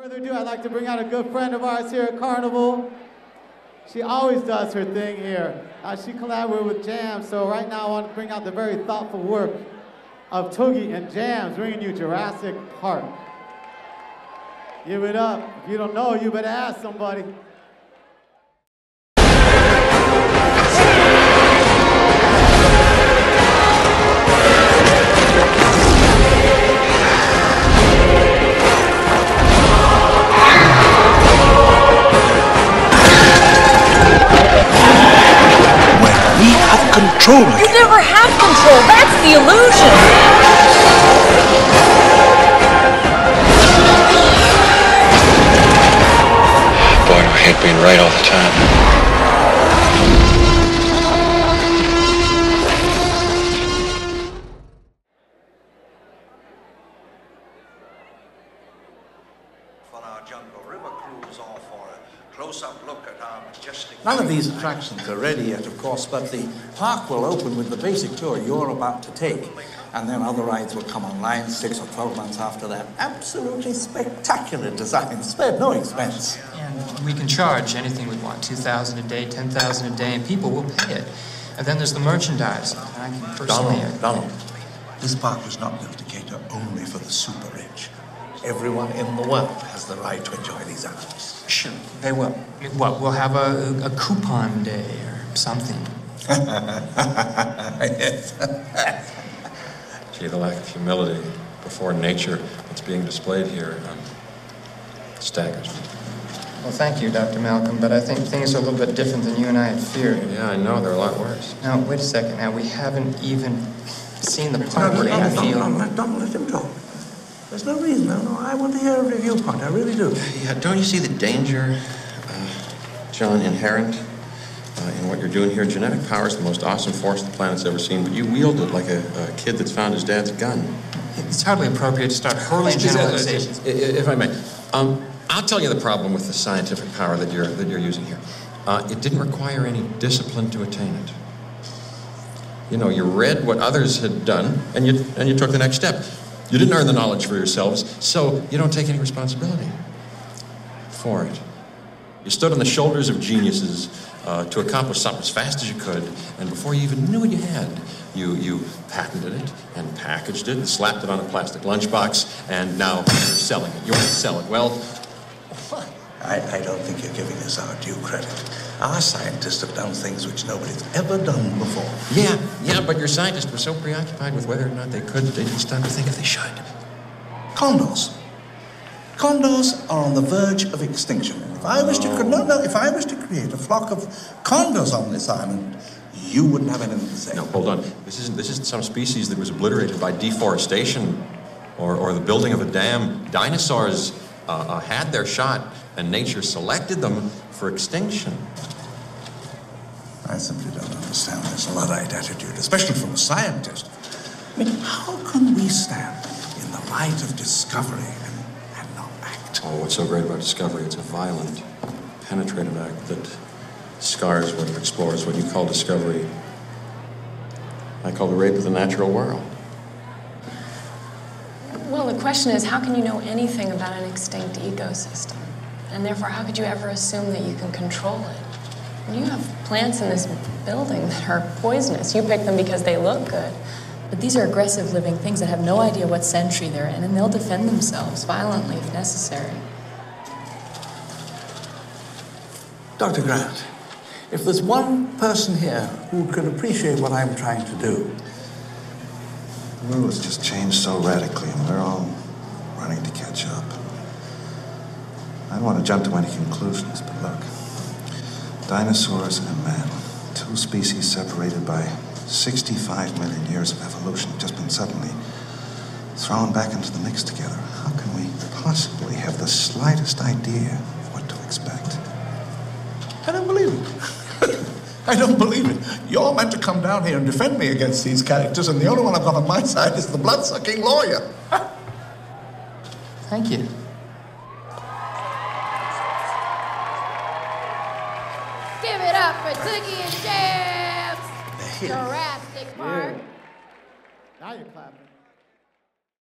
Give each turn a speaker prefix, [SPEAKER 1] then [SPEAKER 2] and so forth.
[SPEAKER 1] Further ado, I'd like to bring out a good friend of ours here at Carnival. She always does her thing here. She collaborated with Jamz, so right now I want to bring out the very thoughtful work of Toogie and Jamz, bringing you Jurassic Park. Give it up. If you don't know, you better ask somebody.
[SPEAKER 2] Control.
[SPEAKER 3] You never have control. That's the illusion.
[SPEAKER 2] Boy, do I hate being right all the time.
[SPEAKER 4] For our Jungle River cruise, all for a close-up look at our majestic...
[SPEAKER 5] None of these attractions are ready yet, of course, but the park will open with the basic tour you're about to take. And then other rides will come online 6 or 12 months after that. Absolutely spectacular design, spared no expense.
[SPEAKER 6] And we can charge anything we want, $2,000 a day, $10,000 a day, and people will pay it. And then there's the merchandise. I can personally...
[SPEAKER 5] Donald,
[SPEAKER 4] This park was not built to cater only for the super rich.
[SPEAKER 5] everyone in the world has the right to enjoy these animals.
[SPEAKER 6] Sure, they will. What, we'll have a coupon day or something.
[SPEAKER 5] Yes.
[SPEAKER 2] Gee, the lack of humility before nature that's being displayed here staggers me.
[SPEAKER 6] Well, thank you, Dr. Malcolm, but I think things are a little bit different than you and I had feared.
[SPEAKER 2] Yeah, I know, they're a lot worse.
[SPEAKER 6] Now, wait a second. Now, we haven't even seen the part where you feel...
[SPEAKER 5] Don't let him talk. There's no reason. No, I want to hear every viewpoint. I really do.
[SPEAKER 2] Yeah, don't you see the danger, John, inherent in what you're doing here? Genetic power is the most awesome force the planet's ever seen, but you wield it like a kid that's found his dad's gun.
[SPEAKER 6] It's hardly appropriate to start hurling generalizations.
[SPEAKER 2] If I may, I'll tell you the problem with the scientific power that you're using here. It didn't require any discipline to attain it. You know, you read what others had done, and you took the next step. You didn't earn the knowledge for yourselves, so you don't take any responsibility for it. You stood on the shoulders of geniuses to accomplish something as fast as you could, and before you even knew what you had, you patented it and packaged it and slapped it on a plastic lunchbox, and now you're selling it. You want to sell it. Well,
[SPEAKER 4] I don't think you're giving us our due credit. Our scientists have done things which nobody's ever done before.
[SPEAKER 2] yeah, but your scientists were so preoccupied with whether or not they could, they didn't stop to think if they should.
[SPEAKER 4] Condors. Condors are on the verge of extinction. If I was to create a flock of condors on this island, you wouldn't have anything to say.
[SPEAKER 2] No, hold on. This isn't some species that was obliterated by deforestation or the building of a dam. Dinosaurs had their shot, and nature selected them for extinction.
[SPEAKER 4] I simply don't understand this Luddite attitude, especially from a scientist. I mean, how can we stand in the light of discovery and not act?
[SPEAKER 2] Oh, what's so great about discovery? It's a violent, penetrative act that scars what it explores, what you call discovery. I call the rape of the natural world.
[SPEAKER 7] Well, the question is, how can you know anything about an extinct ecosystem? And therefore, how could you ever assume that you can control it? You have plants in this building that are poisonous. You pick them because they look good. But these are aggressive living things that have no idea what century they're in, and they'll defend themselves violently if necessary.
[SPEAKER 5] Dr. Grant, if there's one person here who could appreciate what I'm trying to do.
[SPEAKER 8] The world has just changed so radically, and we're all running to catch up. I don't want to jump to any conclusions, but look. Dinosaurs and man, two species separated by 65 million years of evolution, have just been suddenly thrown back into the mix together. How can we possibly have the slightest idea of what to expect?
[SPEAKER 4] I don't believe it. I don't believe it. You're meant to come down here and defend me against these characters, and the only one I've got on my side is the blood-sucking lawyer.
[SPEAKER 6] Thank you.
[SPEAKER 9] Give it up for Toogie and Jamz Jurassic Park.
[SPEAKER 1] Now you're clapping.